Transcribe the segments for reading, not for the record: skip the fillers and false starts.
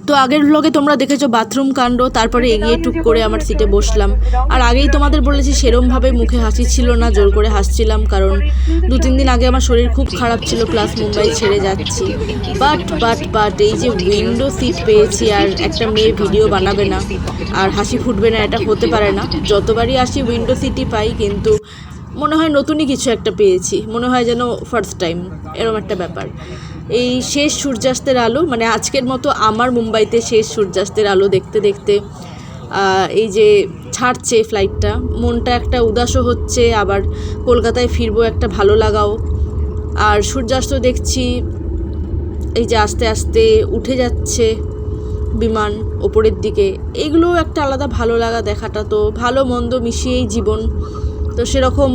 তো আগের ব্লগে তোমরা দেখেছো বাথরুম কাণ্ড, তারপরে এগিয়ে টুক করে আমার সিটে বসলাম। আর আগেই তোমাদের বলেছি সেরমভাবে মুখে হাসি ছিল না, জোর করে হাসছিলাম, কারণ 2-3 দিন আগে আমার শরীর খুব খারাপ ছিল, প্লাস মুম্বাই ছেড়ে যাচ্ছি। বাট এই যে উইন্ডো সিট পেয়েছি, আর একটা মেয়ে ভিডিও বানাবে না আর হাসি ফুটবে না, এটা হতে পারে না। যতবারই আসি উইন্ডো সিটই পাই, কিন্তু মনে হয় নতুনই কিছু একটা পেয়েছি, মনে হয় যেন ফার্স্ট টাইম, এরকম একটা ব্যাপার। এই শেষ সূর্যাস্তের আলো, মানে আজকের মতো আমার মুম্বাইতে শেষ সূর্যাস্তের আলো দেখতে দেখতে এই যে ছাড়ছে ফ্লাইটটা, মনটা একটা উদাসও হচ্ছে, আবার কলকাতায় ফিরবো একটা ভালো লাগাও। আর সূর্যাস্ত দেখছি, এই যে আস্তে আস্তে উঠে যাচ্ছে বিমান ওপরের দিকে, এইগুলো একটা আলাদা ভালো লাগা। দেখাটা তো ভালো মন্দ মিশিয়েই জীবন, তো সেরকম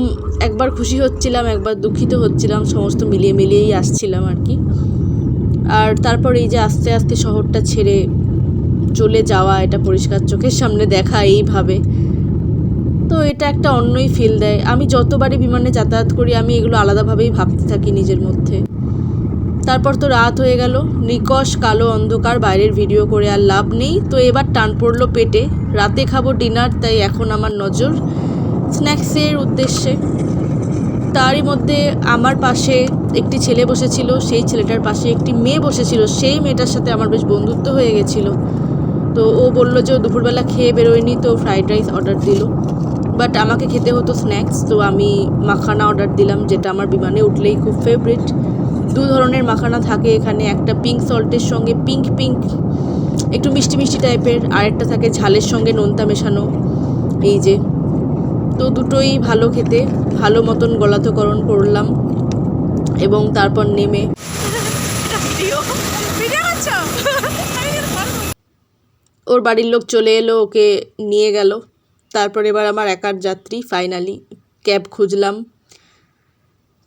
একবার খুশি হচ্ছিলাম, একবার দুঃখিত হচ্ছিলাম, সমস্ত মিলিয়েই আসছিলাম আর কি। আর তারপর এই যে আস্তে আস্তে শহরটা ছেড়ে চলে যাওয়া, এটা পরিষ্কার চোখের সামনে দেখা এইভাবে, তো এটা একটা অন্যই ফিল দেয়। আমি যতবারই বিমানে যাতায়াত করি আমি এগুলো আলাদাভাবেই ভাবতে থাকি নিজের মধ্যে। তারপর তো রাত হয়ে গেল, নিকষ কালো অন্ধকার, বাইরের ভিডিও করে আর লাভ নেই। তো এবার টান পড়লো পেটে, রাতে খাবো ডিনার, তাই এখন আমার নজর স্ন্যাক্সের উদ্দেশ্যে। তারই মধ্যে আমার পাশে একটি ছেলে বসেছিল, সেই ছেলেটার পাশে একটি মেয়ে বসেছিল, সেই মেয়েটার সাথে আমার বেশ বন্ধুত্ব হয়ে গেছিল। তো ও বললো যে ও দুপুরবেলা খেয়ে বেরোয়নি, তো ফ্রাইড রাইস অর্ডার দিল, বাট আমাকে খেতে হতো স্ন্যাক্স, তো আমি মাখানা অর্ডার দিলাম, যেটা আমার বিমানে উঠলেই খুব ফেভারিট। 2 ধরনের মাখানা থাকে এখানে, একটা পিঙ্ক সল্টের সঙ্গে পিঙ্ক একটু মিষ্টি মিষ্টি টাইপের, আর একটা থাকে ঝালের সঙ্গে নোনতা মেশানো। এই যে, তো দুটোই ভালো খেতে, ভালো মতন গলাতকরণ করলাম এবং তারপর নেমে ওর বাড়ির লোক চলে এলো, ওকে নিয়ে গেল। তারপর এবার আমার একার যাত্রী, ফাইনালি ক্যাব খুঁজলাম,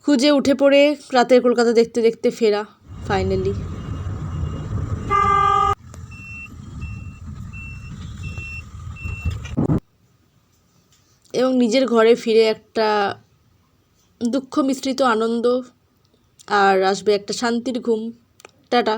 খুঁজে উঠে পড়ে রাতের কলকাতা দেখতে দেখতে ফেরা ফাইনালি। এবং নিজের ঘরে ফিরে একটা দুঃখ মিশ্রিত আনন্দ, আর আসবে একটা শান্তির ঘুম। টাটা।